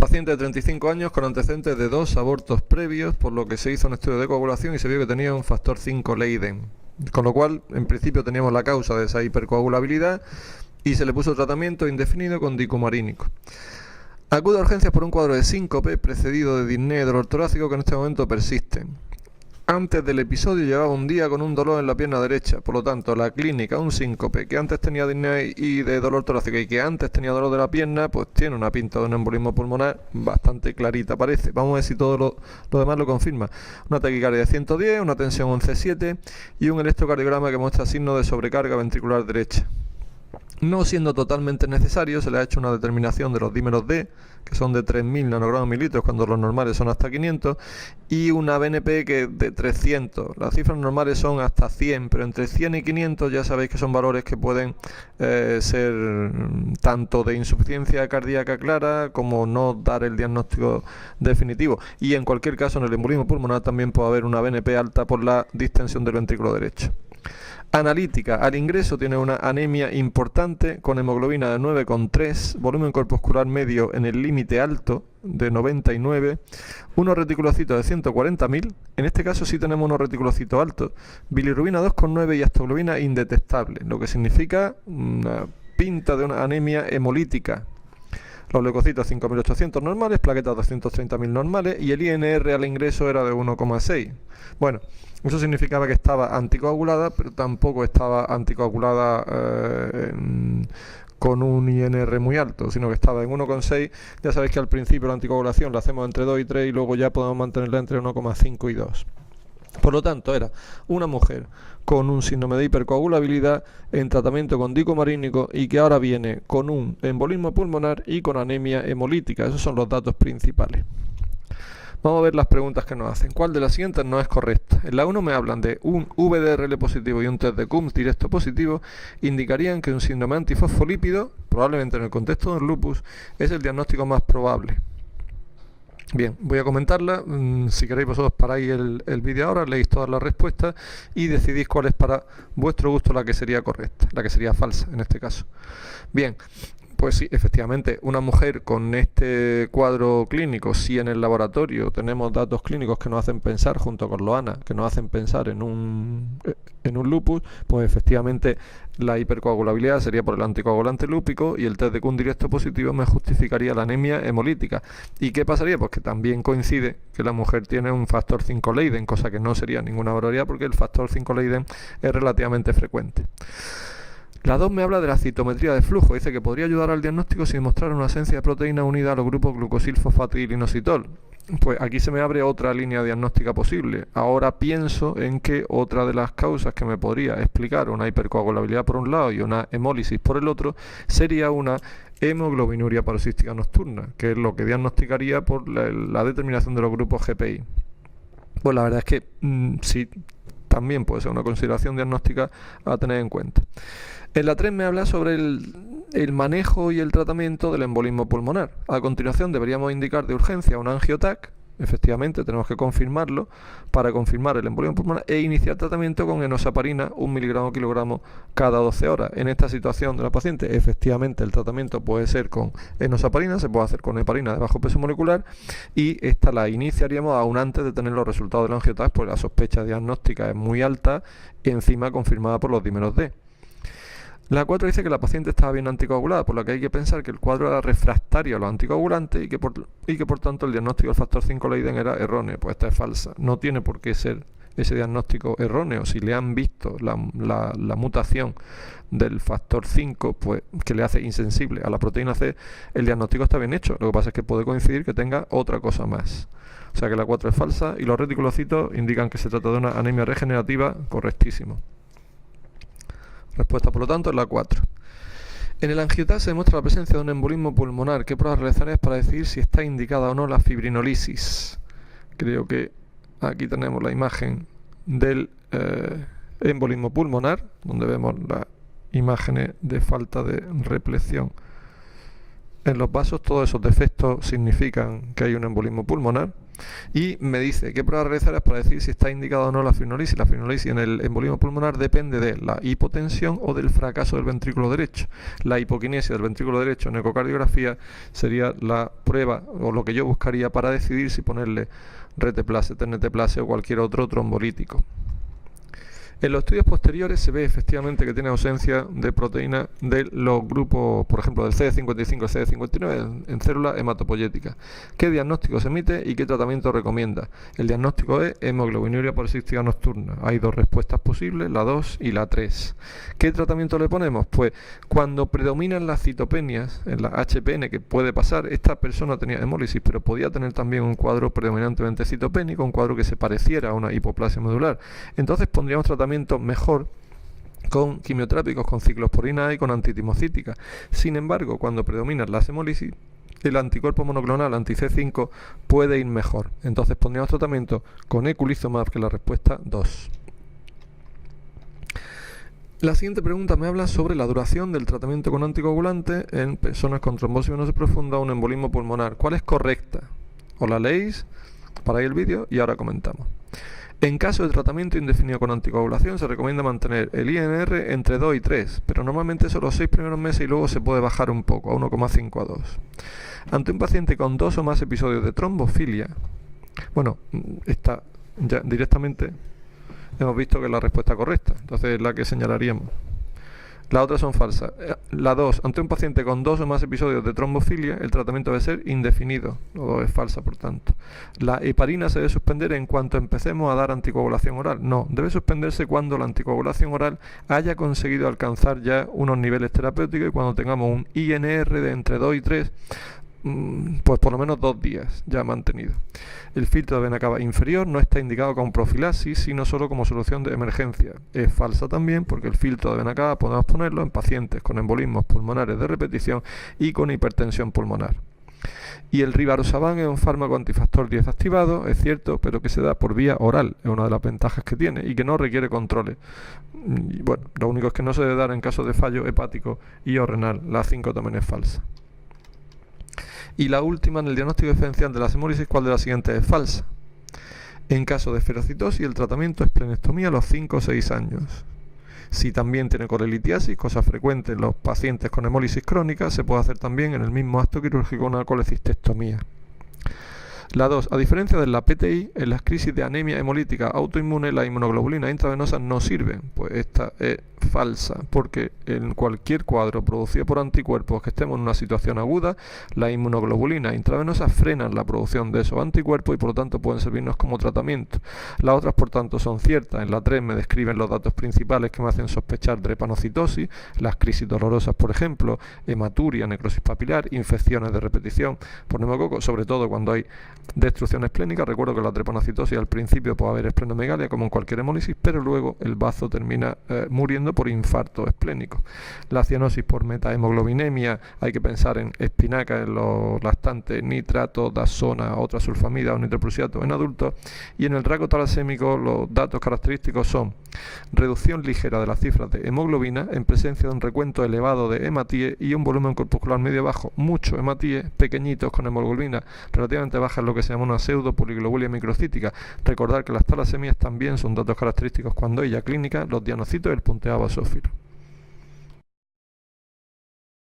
Paciente de 35 años con antecedentes de 2 abortos previos, por lo que se hizo un estudio de coagulación y se vio que tenía un factor 5 Leiden. Con lo cual, en principio teníamos la causa de esa hipercoagulabilidad y se le puso tratamiento indefinido con dicumarínico. Acude a urgencias por un cuadro de síncope precedido de disnea y dolor torácico que en este momento persisten. Antes del episodio llevaba un día con un dolor en la pierna derecha, por lo tanto la clínica, un síncope que antes tenía disnea y de dolor torácico y que antes tenía dolor de la pierna, pues tiene una pinta de un embolismo pulmonar bastante clarita parece. Vamos a ver si todo lo demás lo confirma. Una taquicardia de 110, una tensión 11,7 y un electrocardiograma que muestra signos de sobrecarga ventricular derecha. No siendo totalmente necesario, se le ha hecho una determinación de los dímeros D, que son de 3.000 nanogramos mililitros, cuando los normales son hasta 500, y una BNP que de 300. Las cifras normales son hasta 100, pero entre 100 y 500 ya sabéis que son valores que pueden ser tanto de insuficiencia cardíaca clara como no dar el diagnóstico definitivo. Y en cualquier caso, en el embolismo pulmonar también puede haber una BNP alta por la distensión del ventrículo derecho. Analítica, al ingreso tiene una anemia importante con hemoglobina de 9,3, volumen corpuscular medio en el límite alto de 99, unos reticulocitos de 140.000, en este caso sí tenemos unos reticulocitos altos, bilirrubina 2,9 y astoglobina indetectable, lo que significa una pinta de una anemia hemolítica. Los leucocitos 5.800 normales, plaquetas 230.000 normales y el INR al ingreso era de 1,6. Bueno, eso significaba que estaba anticoagulada, pero tampoco estaba anticoagulada con un INR muy alto, sino que estaba en 1,6. Ya sabéis que al principio la anticoagulación la hacemos entre 2 y 3 y luego ya podemos mantenerla entre 1,5 y 2. Por lo tanto, era una mujer con un síndrome de hipercoagulabilidad en tratamiento con dicumarínico y que ahora viene con un embolismo pulmonar y con anemia hemolítica. Esos son los datos principales. Vamos a ver las preguntas que nos hacen. ¿Cuál de las siguientes no es correcta? En la 1 me hablan de un VDRL positivo y un test de Coombs directo positivo, indicarían que un síndrome antifosfolípido, probablemente en el contexto del lupus, es el diagnóstico más probable. Bien, voy a comentarla. Si queréis vosotros paráis el vídeo ahora, leéis todas las respuestas y decidís cuál es para vuestro gusto la que sería correcta, la que sería falsa en este caso. Bien, pues sí, efectivamente, una mujer con este cuadro clínico, si en el laboratorio tenemos datos clínicos que nos hacen pensar, junto con Loana, que nos hacen pensar en un lupus, pues efectivamente la hipercoagulabilidad sería por el anticoagulante lúpico y el test de Coombs directo positivo me justificaría la anemia hemolítica. ¿Y qué pasaría? Pues que también coincide que la mujer tiene un factor 5 Leiden, cosa que no sería ninguna barbaridad porque el factor 5 Leiden es relativamente frecuente. La 2 me habla de la citometría de flujo. Dice que podría ayudar al diagnóstico si demostrara una ausencia de proteína unida a los grupos glucosil, fosfato y inositol. Pues aquí se me abre otra línea diagnóstica posible. Ahora pienso en que otra de las causas que me podría explicar una hipercoagulabilidad por un lado y una hemólisis por el otro sería una hemoglobinuria paroxística nocturna, que es lo que diagnosticaría por la determinación de los grupos GPI. Pues la verdad es que sí, también puede ser una consideración diagnóstica a tener en cuenta. En la 3 me habla sobre el manejo y el tratamiento del embolismo pulmonar. A continuación deberíamos indicar de urgencia un angiotac, efectivamente tenemos que confirmarlo para confirmar el embolismo pulmonar e iniciar tratamiento con enoxaparina 1 mg/kg cada 12 horas. En esta situación de la paciente, efectivamente el tratamiento puede ser con enoxaparina, se puede hacer con heparina de bajo peso molecular y esta la iniciaríamos aún antes de tener los resultados del angiotac, pues la sospecha diagnóstica es muy alta y encima confirmada por los dímeros D. La 4 dice que la paciente estaba bien anticoagulada, por lo que hay que pensar que el cuadro era refractario a los anticoagulantes y que por tanto el diagnóstico del factor 5 Leiden era erróneo. Pues esta es falsa. No tiene por qué ser ese diagnóstico erróneo. Si le han visto la mutación del factor 5, pues que le hace insensible a la proteína C, el diagnóstico está bien hecho. Lo que pasa es que puede coincidir que tenga otra cosa más. O sea que la 4 es falsa y los reticulocitos indican que se trata de una anemia regenerativa, correctísimo. Respuesta, por lo tanto, es la 4. En el angiotac se demuestra la presencia de un embolismo pulmonar. ¿Qué pruebas realizarías para decidir si está indicada o no la fibrinolisis? Creo que aquí tenemos la imagen del embolismo pulmonar, donde vemos las imágenes de falta de repleción en los vasos. Todos esos defectos significan que hay un embolismo pulmonar. Y me dice qué prueba realizar para decir si está indicado o no la fibrinolisis. La fibrinolisis en el embolismo pulmonar depende de la hipotensión o del fracaso del ventrículo derecho. La hipoquinesia del ventrículo derecho en ecocardiografía sería la prueba o lo que yo buscaría para decidir si ponerle reteplase, tenteplase o cualquier otro trombolítico. En los estudios posteriores se ve efectivamente que tiene ausencia de proteína de los grupos, por ejemplo, del CD55 y CD59 en células hematopoyéticas. ¿Qué diagnóstico se emite y qué tratamiento recomienda? El diagnóstico es hemoglobinuria policística nocturna. Hay dos respuestas posibles, la 2 y la 3. ¿Qué tratamiento le ponemos? Pues cuando predominan las citopenias, en la HPN, que puede pasar, esta persona tenía hemólisis, pero podía tener también un cuadro predominantemente citopénico, un cuadro que se pareciera a una hipoplasia medular. Entonces pondríamos tratamiento mejor con quimioterápicos, con ciclosporina A y con antitimocítica. Sin embargo, cuando predominan las hemólisis, el anticuerpo monoclonal anti-C5 puede ir mejor. Entonces pondríamos tratamiento con eculizumab, que es la respuesta 2. La siguiente pregunta me habla sobre la duración del tratamiento con anticoagulante en personas con trombosis venosa profunda o un embolismo pulmonar. ¿Cuál es correcta? Os la leéis, paráis el vídeo y ahora comentamos. En caso de tratamiento indefinido con anticoagulación se recomienda mantener el INR entre 2 y 3, pero normalmente son los 6 primeros meses y luego se puede bajar un poco, a 1,5 a 2. Ante un paciente con 2 o más episodios de trombofilia, bueno, esta ya directamente hemos visto que es la respuesta correcta, entonces es la que señalaríamos. Las otras son falsas. La 2, ante un paciente con 2 o más episodios de trombofilia, el tratamiento debe ser indefinido. La 2 es falsa, por tanto. La heparina se debe suspender en cuanto empecemos a dar anticoagulación oral. No, debe suspenderse cuando la anticoagulación oral haya conseguido alcanzar ya unos niveles terapéuticos y cuando tengamos un INR de entre 2 y 3, pues por lo menos 2 días ya mantenido. El filtro de vena cava inferior no está indicado como profilaxis, sino solo como solución de emergencia. Es falsa también porque el filtro de vena cava podemos ponerlo en pacientes con embolismos pulmonares de repetición y con hipertensión pulmonar. Y el rivaroxaban es un fármaco antifactor 10 activado, es cierto, pero que se da por vía oral, es una de las ventajas que tiene y que no requiere controles. Y bueno, lo único es que no se debe dar en caso de fallo hepático y o renal. La 5 también es falsa. Y la última, en el diagnóstico diferencial de la hemólisis, ¿cuál de las siguientes es falsa? En caso de esferocitosis, el tratamiento es esplenectomía a los 5 o 6 años. Si también tiene colelitiasis, cosa frecuente en los pacientes con hemólisis crónica, se puede hacer también en el mismo acto quirúrgico una colecistectomía. La 2. A diferencia de la PTI, en las crisis de anemia hemolítica autoinmune, la inmunoglobulina intravenosa no sirve. Pues esta es falsa, porque en cualquier cuadro producido por anticuerpos que estemos en una situación aguda, la inmunoglobulina intravenosa frenan la producción de esos anticuerpos y por lo tanto pueden servirnos como tratamiento. Las otras, por tanto, son ciertas. En la 3 me describen los datos principales que me hacen sospechar drepanocitosis, las crisis dolorosas, por ejemplo, hematuria, necrosis papilar, infecciones de repetición por neumococo, sobre todo cuando hay destrucción esplénica. Recuerdo que la drepanocitosis al principio puede haber esplenomegalia como en cualquier hemólisis, pero luego el bazo termina muriendo por infarto esplénico. La cianosis por metahemoglobinemia, hay que pensar en espinaca en los lactantes, nitrato, dazona, otra sulfamida o nitroprusiato en adultos. Y en el rasgo talasémico los datos característicos son reducción ligera de las cifras de hemoglobina en presencia de un recuento elevado de hematíes y un volumen corpuscular medio bajo, muchos hematíes pequeñitos con hemoglobina relativamente baja en lo que se llama una pseudopoliglobulia microcítica. Recordar que las talasemias también son datos característicos cuando ella clínica, los dianocitos y el punteado basófilo.